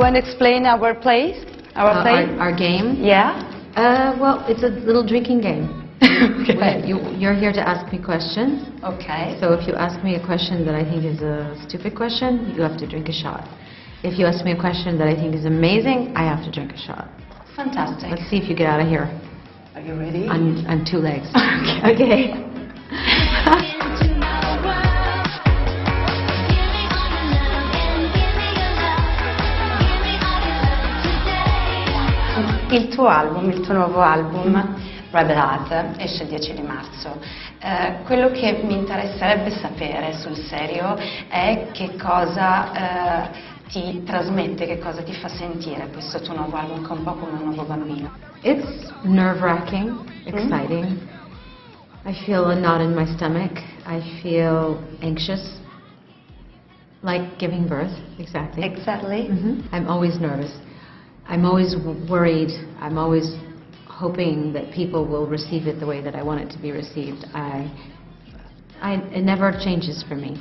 want to explain our play? Our game? Yeah. Well, it's a little drinking game. Okay. You're here to ask me questions. Okay. So if you ask me a question that I think is a stupid question, you have to drink a shot. If you ask me a question that I think is amazing, I have to drink a shot. Fantastic. Let's see if you get out of here. Are you ready? On two legs. Okay. Il tuo album, il tuo nuovo album, Rebel Heart, esce il 10 di marzo. Quello che mi interesserebbe sapere sul serio è che cosa ti trasmette, che cosa ti fa sentire questo tuo nuovo album, che è un po' come un nuovo bambino. It's nerve-wracking, exciting. I feel a knot in my stomach. I feel anxious, like giving birth, exactly. Exactly. I'm always nervous. I'm always worried. I'm always hoping that people will receive it the way that I want it to be received. It never changes for me.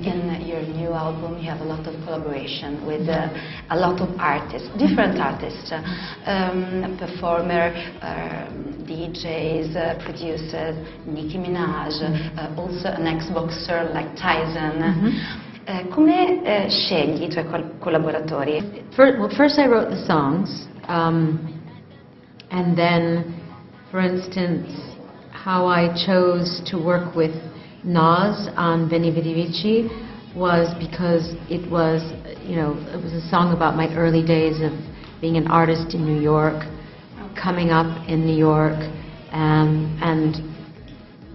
In your new album, you have a lot of collaboration with a lot of artists, different artists, performer, DJs, producers, Nicki Minaj, also an ex-boxer like Tyson. Come scegli I tuoi collaboratori? Well, first I wrote the songs, and then, for instance, how I chose to work with Nas on Veni Vidi Vici was because it was a song about my early days of being an artist in New York, coming up in New York, and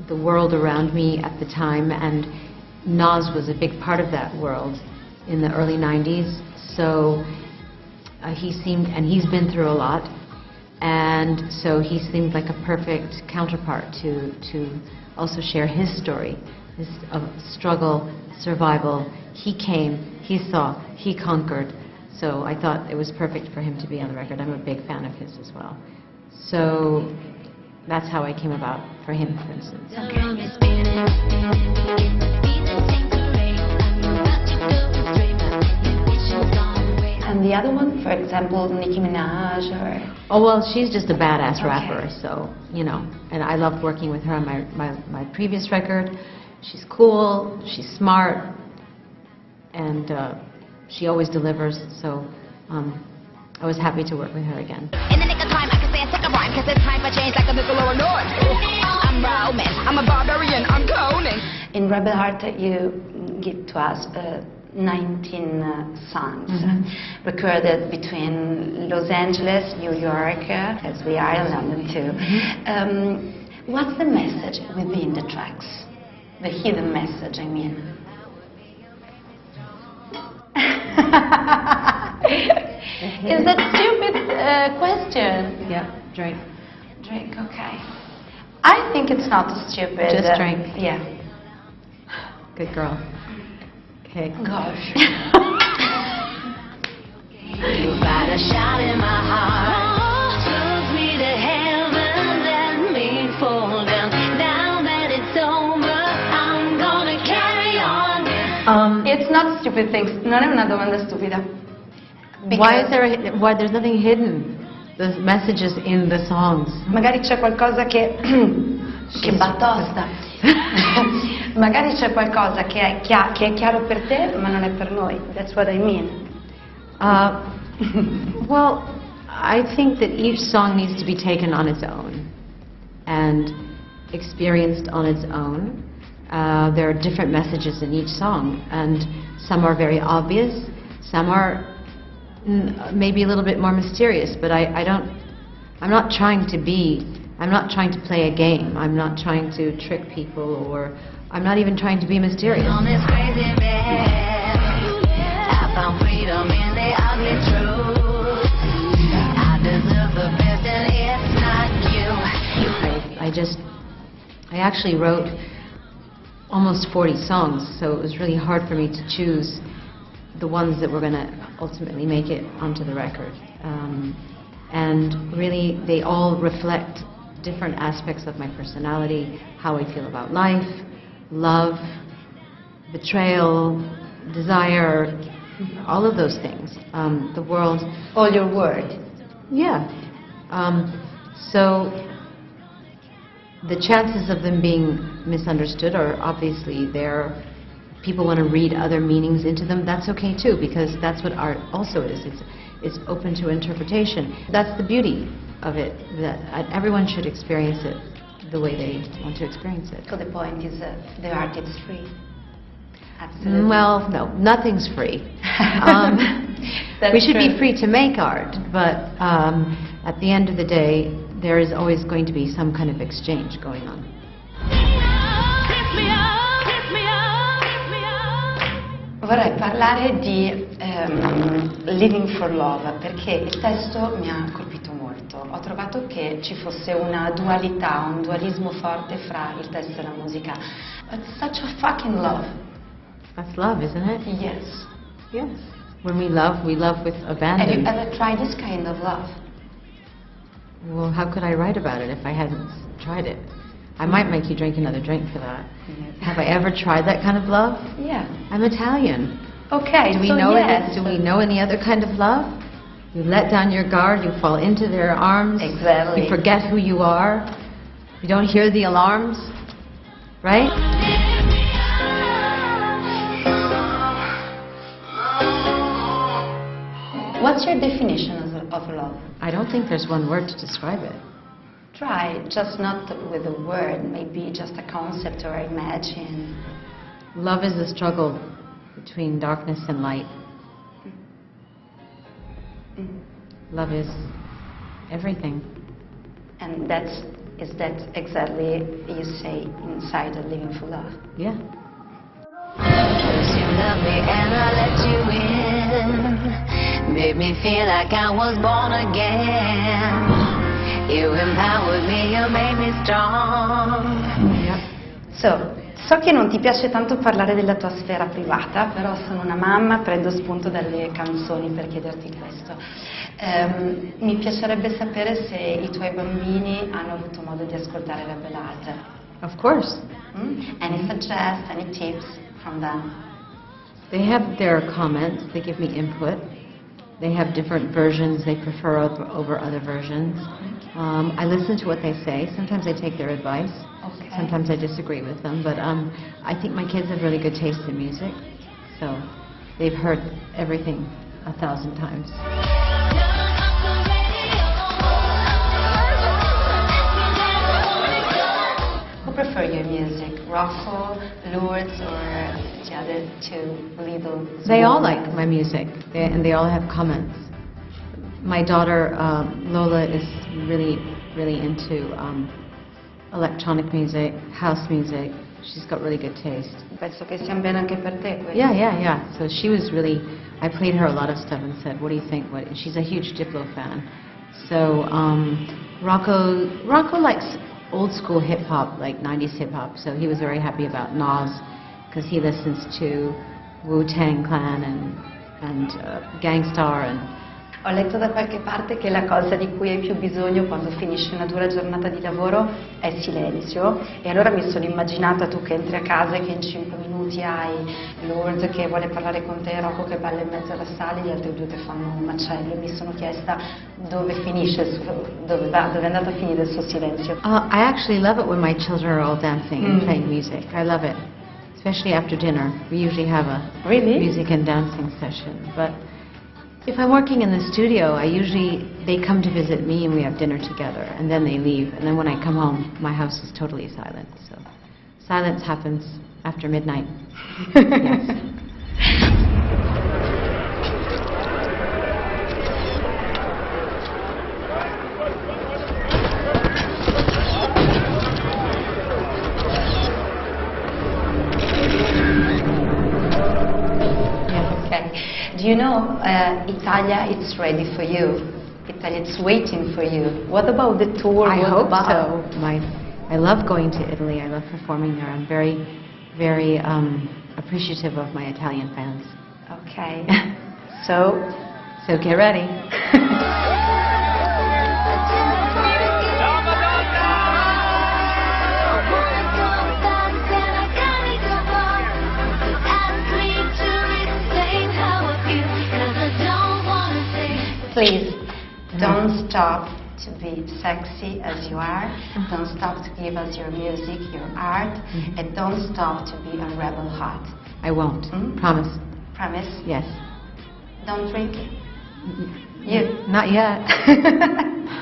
the world around me at the time, and Nas was a big part of that world in the early 90s, so he's been through a lot, and so he seemed like a perfect counterpart to also share his story, of struggle, survival. He came, he saw, he conquered, so I thought it was perfect for him to be on the record. I'm a big fan of his as well. So that's how I came about for him, for instance. And the other one, for example, Nicki Minaj or... Oh, well, she's just a badass rapper, so, and I loved working with her on my previous record. She's cool, she's smart, and she always delivers, so I was happy to work with her again. In the nick of time, I can say I took a rhyme, cause it's time for change like a nickel or a noise. I'm Roman, I'm a barbarian, I'm Conan. In Rebel Heart, you give to us 19 songs recorded between Los Angeles, New York, as we are in London too. What's the message within the tracks? The hidden message, I mean. Is that stupid question? Yep, drink. Drink, okay. I think it's not stupid. Just drink. Yeah. Good girl. Okay. Gosh. You got a shot in my heart, took me to heaven, let me fall down. Now that it's over, I'm gonna carry on. It's not stupid things. Non è una domanda stupida. Why there's nothing hidden? The messages in the songs. Magari c'è qualcosa che batosta. Magari c'è qualcosa che è chiaro per te, ma non è per noi. That's what I mean. Well, I think that each song needs to be taken on its own and experienced on its own. There are different messages in each song, and some are very obvious, some are maybe a little bit more mysterious, but I'm not trying to play a game. I'm not trying to trick people, or I'm not even trying to be mysterious. On this crazy bed, I found freedom in the ugly truth. I deserve the best and it's not you. I actually wrote almost 40 songs, so it was really hard for me to choose the ones that were going to ultimately make it onto the record. And really, they all reflect different aspects of my personality, how I feel about life, love, betrayal, desire, all of those things. The world. All your word. Yeah. So the chances of them being misunderstood are obviously there. People want to read other meanings into them. That's okay too, because that's what art also is. It's open to interpretation. That's the beauty of it, that everyone should experience it the way they want to experience it. So the point is the art is free. Absolutely. Well, no, nothing's free. We should be free to make art, but at the end of the day, there is always going to be some kind of exchange going on. Vorrei parlare di Living for Love, perché il testo mi ha colpito molto. Ho trovato che ci fosse una dualità, un dualismo forte fra il testo e la musica. It's such a fucking love. That's love, isn't it? Yes. Yes. When we love with abandon. Have you ever tried this kind of love? Well, how could I write about it if I hadn't tried it? I might make you drink another drink for that. Yeah. Have I ever tried that kind of love? Yeah. I'm Italian. Okay, Do we so know yes. do we know any other kind of love? You let down your guard, you fall into their arms. Exactly. You forget who you are. You don't hear the alarms, right? What's your definition of love? I don't think there's one word to describe it. Try, just not with a word, maybe just a concept or imagine. Love is a struggle between darkness and light. Love is everything. And is that exactly you say inside of Living for Love? Yeah. First you loved me and I let you in. Made me feel like I was born again. You empowered me, you made me strong. Yeah. So che non ti piace tanto parlare della tua sfera privata, però sono una mamma, prendo spunto dalle canzoni per chiederti questo. Mi piacerebbe sapere se i tuoi bambini hanno avuto modo di ascoltare la ballad. Of course. Any suggest, any tips from them? They have their comments, they give me input. They have different versions they prefer over other versions. I listen to what they say. Sometimes I take their advice. Okay. Sometimes I disagree with them. But I think my kids have really good taste in music. So they've heard everything 1,000 times. Who prefer your music? Rocco, Lourdes, or the other two little? They all like my music, and they all have comments. My daughter Lola is really into electronic music, house music. She's got really good taste. Penso che sia bene anche per te questo. Yeah. So she was really, I played her a lot of stuff and said, what do you think? She's a huge Diplo fan. So Rocco likes old school hip hop, like 90s hip hop. So he was very happy about Nas because he listens to Wu-Tang Clan and Gang Starr and Ho letto da qualche parte che la cosa di cui hai più bisogno quando finisci una dura giornata di lavoro è silenzio, e allora mi sono immaginata tu che entri a casa e che in 5 minuti hai Lourdes che vuole parlare con te, Rocco che balla in mezzo alla sala e gli altri due che fanno un macello. Mi sono chiesta dove finisce, dove è andato a finire il suo silenzio. I actually love it when my children are all dancing and playing music. I love it, especially after dinner. We usually have a music and dancing session. But if I'm working in the studio, they come to visit me and we have dinner together, and then they leave. And then when I come home, my house is totally silent. So silence happens after midnight. Yes. Do you know, Italia, it's ready for you. Italy, it's waiting for you. What about the tour? I hope about? so. I love going to Italy. I love performing there. I'm very appreciative of my Italian fans. Okay. So get ready. please, don't stop to be sexy as you are. Don't stop to give us your music, your art, and don't stop to be a rebel heart. I won't. Promise. Promise? Yes. Don't drink it. You? Not yet.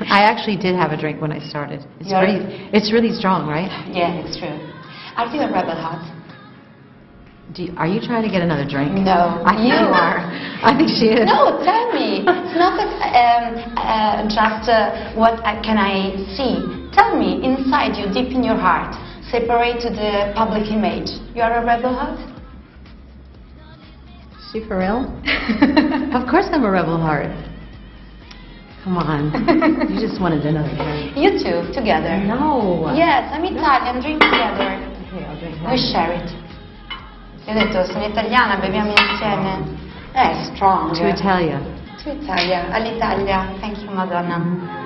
I actually did have a drink when I started. It's really strong, right? Yeah, it's true. Are you a rebel heart? Are you trying to get another drink? No, You are. I think she is. No, tell me. It's not just what can I see. Tell me, inside you, deep in your heart, separate to the public image. You are a rebel heart? Is she for real? Of course I'm a rebel heart. Come on. You just wanted another drink. You two, together. No. Yes, I'm Italian. Drink together. Okay, I'll drink We share it. Io ho detto, sono italiana, beviamo insieme. Strong. To Italia. To Italia, all'Italia. Thank you, Madonna.